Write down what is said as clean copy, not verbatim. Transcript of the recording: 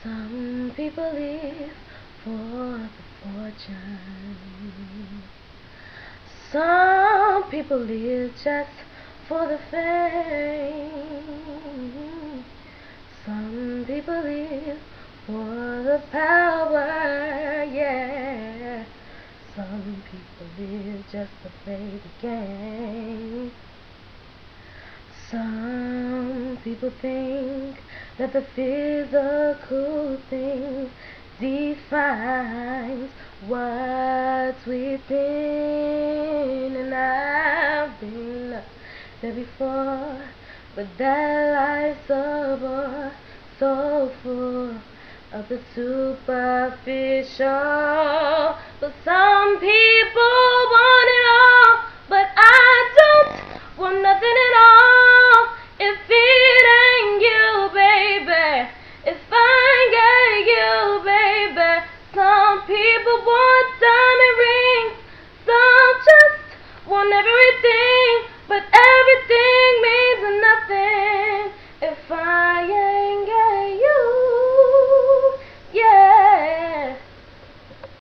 Some people live for the fortune. Some people live just for the fame. Some people live for the power, yeah. Some people live just to play the game. Some people think that the physical thing defines what's within, and I've been there before, but that life's a bore so full of the superficial. But some people want it all, but I don't want nothing at all. If it ain't you, baby, if I ain't got you, baby. Some people want diamond rings, some just want everything.